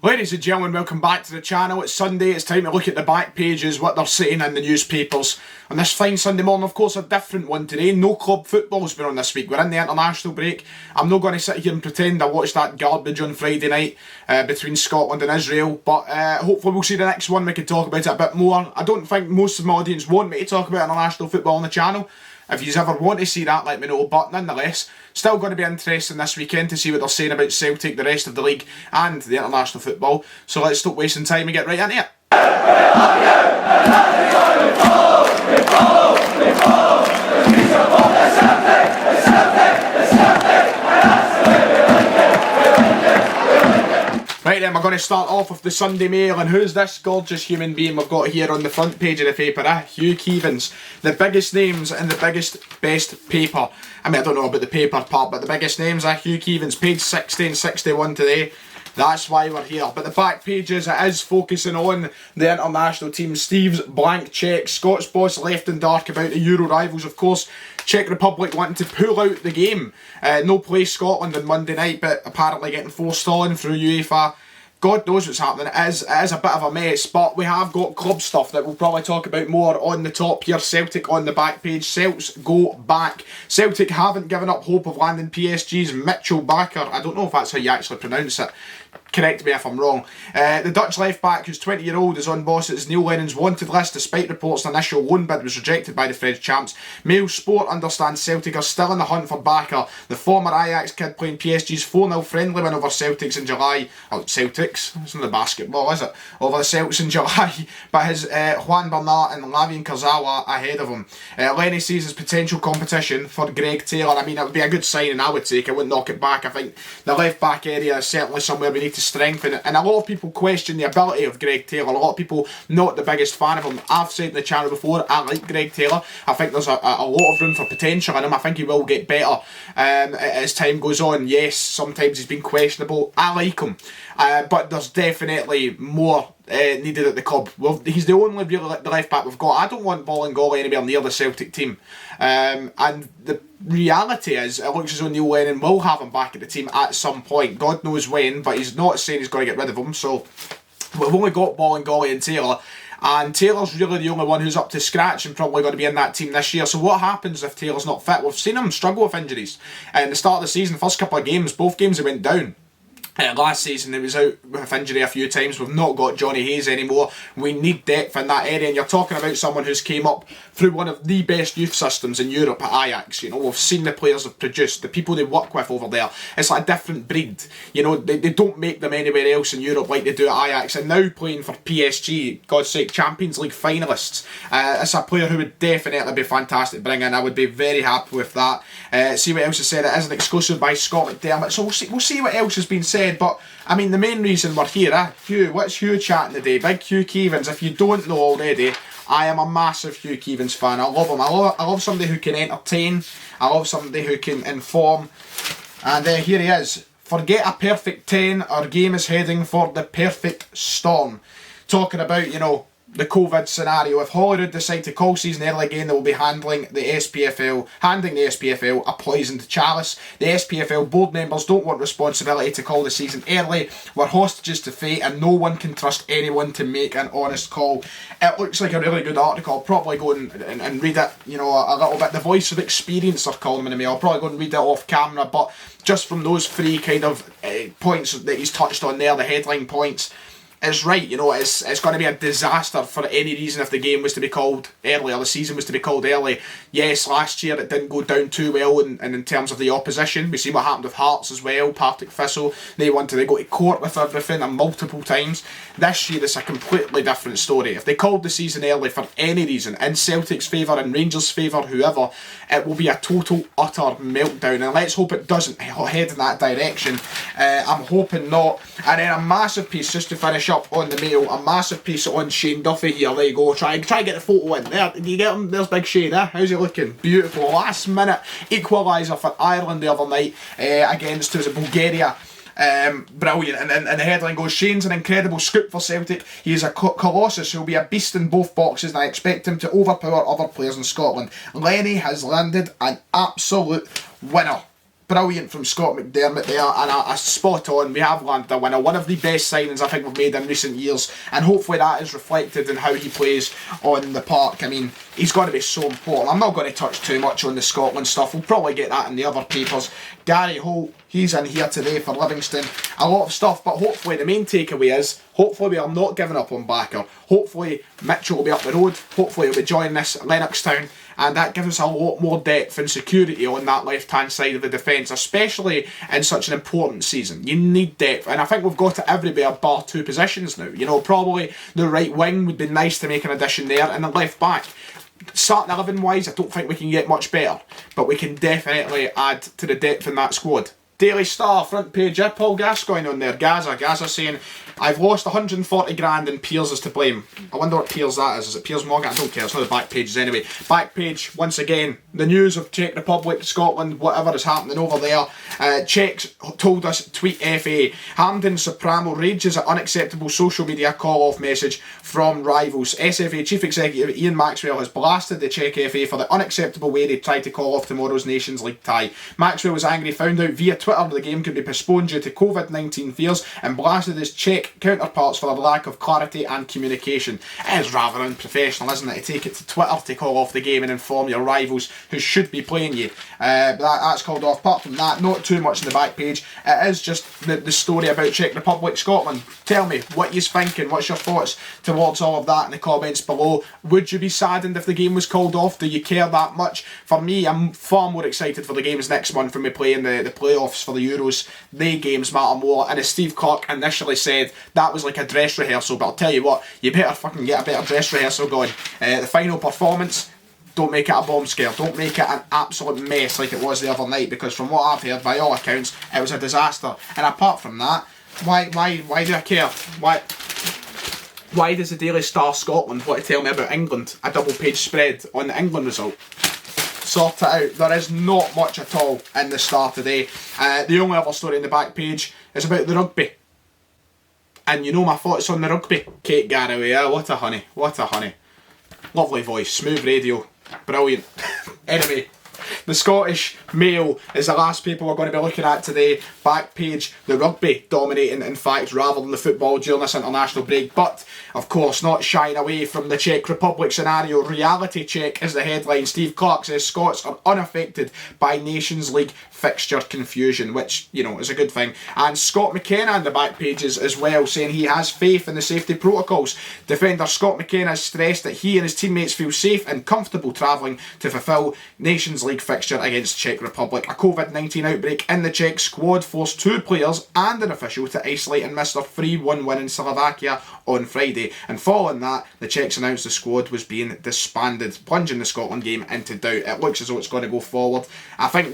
Ladies and gentlemen, welcome back to the channel. It's Sunday, it's time to look at the back pages, what they're saying in the newspapers. On this fine Sunday morning, of course, a different one today. No club football's been on this week. We're in the international break. I'm not going to sit here and pretend I watched that garbage on Friday night between Scotland and Israel, but hopefully we'll see the next one. We can talk about it a bit more. I don't think most of my audience want me to talk about international football on the channel. If you ever want to see that, let me know. But nonetheless, still going to be interesting this weekend to see what they're saying about Celtic, the rest of the league, and the international football. So let's stop wasting time and get right into it. Right then, we're going to start off with the Sunday Mail, and who's this gorgeous human being we've got here on the front page of the paper? Hugh Keevins. The biggest names in the biggest, best paper. I mean, I don't know about the paper part, but the biggest names are Hugh Keevins, page 60 and 61 today. That's why we're here. But the back pages, it is focusing on the international team. Steve's blank cheque. Scott's boss left in dark about the Euro rivals, of course. Czech Republic wanting to pull out the game. No play Scotland on Monday night, but apparently getting forced on through UEFA. God knows what's happening. It is a bit of a mess, but we have got club stuff that we'll probably talk about more on the top here. Celtic on the back page. Celts go back. Celtic haven't given up hope of landing PSG's Mitchell BAKKER. I don't know if that's how you actually pronounce it. Correct me if I'm wrong. The Dutch left-back, who's 20-year-old, is on Boss's Neil Lennon's wanted list despite reports an initial loan bid was rejected by the French champs. Mail Sport understands Celtic are still in the hunt for BAKKER. The former Ajax kid playing PSG's 4-0 friendly win over Celtics in July. Oh, Celtics? It's not the basketball, is it? Over the Celts in July. But his Juan Bernat and Levein ahead of him. Lenny sees his potential competition for Greg Taylor. I mean, it would be a good sign, and I would take it. I wouldn't knock it back. I think the left-back area is certainly somewhere we need to strengthen it, and a lot of people question the ability of Greg Taylor. A lot of people not the biggest fan of him. I've said in the channel before, I like Greg Taylor. I think there's a lot of room for potential in him. I think he will get better as time goes on. Yes, sometimes he's been questionable. I like him, but there's definitely more needed at the club. Well, he's the only really the left back we've got. I don't want Bolingoli anywhere near the Celtic team, and the reality is it looks as though Neil Lennon will have him back at the team at some point. God knows when, but he's not saying he's going to get rid of him. So we've only got Bolingoli and Taylor, and Taylor's really the only one who's up to scratch and probably going to be in that team this year. So what happens if Taylor's not fit? We've seen him struggle with injuries. At the start of the season, first couple of games, both games he went down. Last season he was out with injury a few times. We've not got Johnny Hayes anymore. We need depth in that area, and you're talking about someone who's came up through one of the best youth systems in Europe at Ajax. You know, we've seen the players have produced, the people they work with over there. It's like a different breed. You know, they don't make them anywhere else in Europe like they do at Ajax. And now playing for PSG, God's sake, Champions League finalists. It's a player who would definitely be fantastic to bring in. I would be very happy with that. See what else is said. It is an exclusive by Scott McDermott, so we'll see what else has been said. But I mean, the main reason we're here, Hugh, what's Hugh chatting today? Big Hugh Keevins. If you don't know already, I am a massive Hugh Keevins fan. I love him. I love somebody who can entertain. I love somebody who can inform. And here he is. Forget a perfect 10. Our game is heading for the perfect storm. Talking about, you know, the COVID scenario. If Holyrood decide to call season early again, they will be handing the SPFL a poisoned chalice. The SPFL board members don't want responsibility to call the season early. We're hostages to fate, and no one can trust anyone to make an honest call. It looks like a really good article. I'll probably go and read it, you know, a little bit. The voice of experience are calling in the mail. I'll probably go and read it off camera, but just from those three kind of points that he's touched on there, the headline points, it's right, you know, it's going to be a disaster for any reason if the game was to be called early, or the season was to be called early. Yes, last year it didn't go down too well in terms of the opposition. We see what happened with Hearts as well, Partick Thistle. They wanted to go to court with everything and multiple times. This year it's a completely different story. If they called the season early for any reason, in Celtic's favour, in Rangers' favour, whoever, it will be a total, utter meltdown. And let's hope it doesn't head in that direction. I'm hoping not. And then a massive piece, just to finish up on the Mail, a massive piece on Shane Duffy here. There you go. Try and get the photo in. There, do you get him? There's big Shane, eh? How's he looking? Beautiful. Last minute equaliser for Ireland the other night against, was it Bulgaria? Brilliant. And the headline goes, Shane's an incredible scoop for Celtic. He is a colossus who will be a beast in both boxes, and I expect him to overpower other players in Scotland. Lenny has landed an absolute winner. Brilliant from Scott McDermott there, and a spot on. We have landed a winner, one of the best signings I think we've made in recent years, and hopefully that is reflected in how he plays on the park. I mean, he's got to be so important. I'm not going to touch too much on the Scotland stuff. We'll probably get that in the other papers. Gary Holt, he's in here today for Livingston. A lot of stuff, but hopefully the main takeaway is, hopefully we are not giving up on Bakker. Hopefully Mitchell will be up the road. Hopefully he'll be joining us at Lennoxtown. And that gives us a lot more depth and security on that left-hand side of the defence, especially in such an important season. You need depth, and I think we've got it everywhere bar 2 positions now. You know, probably the right wing would be nice to make an addition there, and the left back. Starting 11-wise, I don't think we can get much better, but we can definitely add to the depth in that squad. Daily Star, front page, Paul Gascoigne on there. Gaza saying, I've lost 140 grand and Piers is to blame. I wonder what Piers that is. Is it Piers Morgan? I don't care, it's not the back pages anyway. Back page, once again, the news of Czech Republic, Scotland, whatever is happening over there. Czechs told us, tweet FA. Hamden Soprano rages at unacceptable social media call-off message from rivals. SFA Chief Executive Ian Maxwell has blasted the Czech FA for the unacceptable way they tried to call off tomorrow's Nations League tie. Maxwell was angry, found out via Twitter the game could be postponed due to COVID-19 fears, and blasted his Czech counterparts for a lack of clarity and communication. It is rather unprofessional, isn't it, to take it to Twitter to call off the game and inform your rivals who should be playing you. But that's called off. Apart from that, not too much in the back page. It is just the story about Czech Republic, Scotland. Tell me what you're thinking, what's your thoughts towards all of that in the comments below. Would you be saddened if the game was called off? Do you care that much? For me, I'm far more excited for the games next month when we play in the playoffs for the Euros. The games matter more, and as Steve Clark initially said, that was like a dress rehearsal, but I'll tell you what, you better fucking get a better dress rehearsal going. The final performance, don't make it a bombshell, don't make it an absolute mess like it was the other night, because from what I've heard, by all accounts, it was a disaster. And apart from that, why do I care? Why does the Daily Star Scotland want to tell me about England? A double page spread on the England result. Sort it out. There is not much at all in the Star today. The only other story in the back page is about the rugby. And you know my thoughts on the rugby. Kate Garraway, what a honey, what a honey. Lovely voice, smooth radio, brilliant. Anyway, the Scottish Mail is the last paper we're going to be looking at today. Back page, the rugby dominating in fact rather than the football during this international break. But of course, not shying away from the Czech Republic scenario. Reality check is the headline. Steve Clark says Scots are unaffected by Nations League fixture confusion, which, you know, is a good thing. And Scott McKenna on the back pages as well, saying he has faith in the safety protocols. Defender Scott McKenna has stressed that he and his teammates feel safe and comfortable travelling to fulfil Nations League fixture against Czech Republic. A COVID-19 outbreak in the Czech squad forced 2 players and an official to isolate and miss their 3-1 win in Slovakia on Friday. And following that, the Czechs announced the squad was being disbanded, plunging the Scotland game into doubt. It looks as though it's going to go forward. I think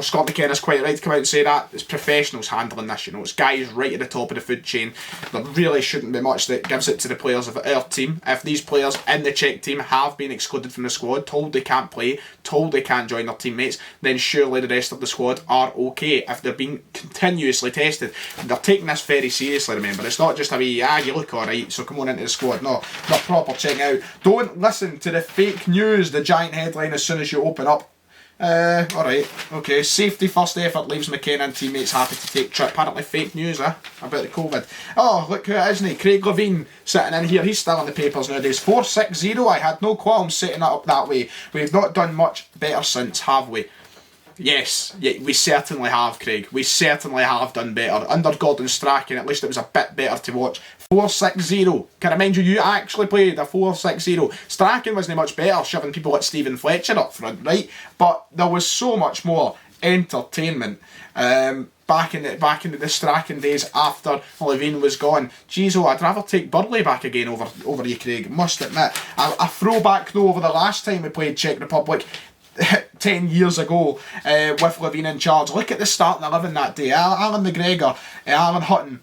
Scott McKenna's quite right to come out and say that. It's professionals handling this, you know. It's guys right at the top of the food chain. There really shouldn't be much that gives it to the players of our team. If these players in the Czech team have been excluded from the squad, told they can't play, told they can't join their teammates, then surely the rest of the squad are okay. If they're being continuously tested, they're taking this very seriously, remember. It's not just a wee, you look alright, so come on into the squad. No, they're proper checking out. Don't listen to the fake news, the giant headline as soon as you open up. Alright, okay. Safety first effort leaves McKenna and teammates happy to take trip. Apparently fake news, about the COVID. Oh, look who it is, isn't he? Craig Levein sitting in here. He's still in the papers nowadays. 460. I had no qualms setting it up that way. We've not done much better since, have we? Yes, we certainly have, Craig. We certainly have done better. Under Gordon Strachan, at least it was a bit better to watch. 460. Can I remind you, you actually played a 460. Strachan wasn't much better, shoving people like Stephen Fletcher up front, right? But there was so much more entertainment back in the Strachan days after Levein was gone. Jeez, I'd rather take Burley back again over you, Craig. Must admit, a throwback though over the last time we played Czech Republic. 10 years ago with Levein in charge. Look at the starting 11 that day. Alan McGregor, Alan Hutton,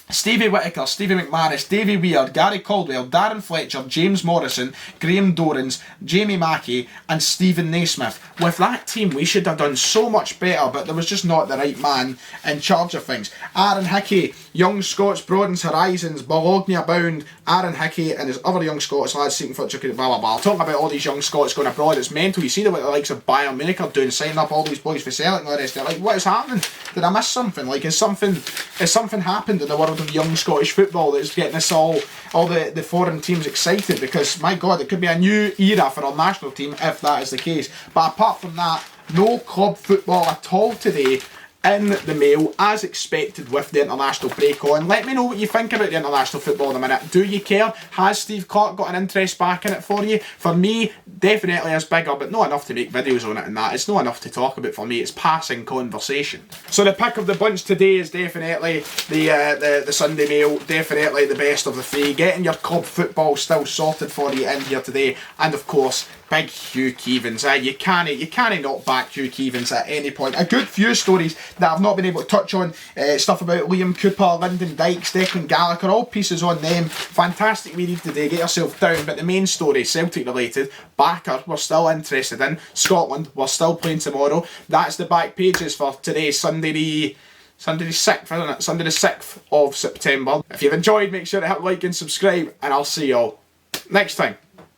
Stevie Whittaker, Stevie McManus, Davy Weir, Gary Caldwell, Darren Fletcher, James Morrison, Graham Dorans, Jamie Mackey and Stephen Naismith. With that team we should have done so much better, but there was just not the right man in charge of things. Aaron Hickey, Young Scots, Broaden's Horizons, Bologna Bound, Aaron Hickey and his other young Scots lads seeking future blah blah blah. Talking about all these young Scots going abroad, it's mental. You see what the likes of Bayern Munich are doing, signing up all these boys for Celtic and all the rest. They're like, what is happening? Did I miss something? Like, has something happened in the world of young Scottish football that's getting us all the foreign teams excited? Because my god, it could be a new era for our national team if that is the case. But apart from that, no club football at all today in the mail, as expected with the international break on. Let me know what you think about the international football in a minute. Do you care? Has Steve Clarke got an interest back in it for you? For me, definitely is bigger, but not enough to make videos on it and that. It's not enough to talk about for me. It's passing conversation. So the pick of the bunch today is definitely the Sunday Mail. Definitely the best of the three. Getting your club football still sorted for you in here today. And of course, big Hugh Keevins. You can't not back Hugh Keevins at any point. A good few stories that I've not been able to touch on. Stuff about Liam Cooper, Lyndon Dykes, Declan Gallagher, all pieces on them. Fantastic read today, get yourself down. But the main story, Celtic related, Bakker we're still interested in, Scotland we're still playing tomorrow. That's the back pages for today, Sunday the 6th, isn't it? Sunday the 6th of September. If you've enjoyed, make sure to hit like and subscribe, and I'll see you all next time.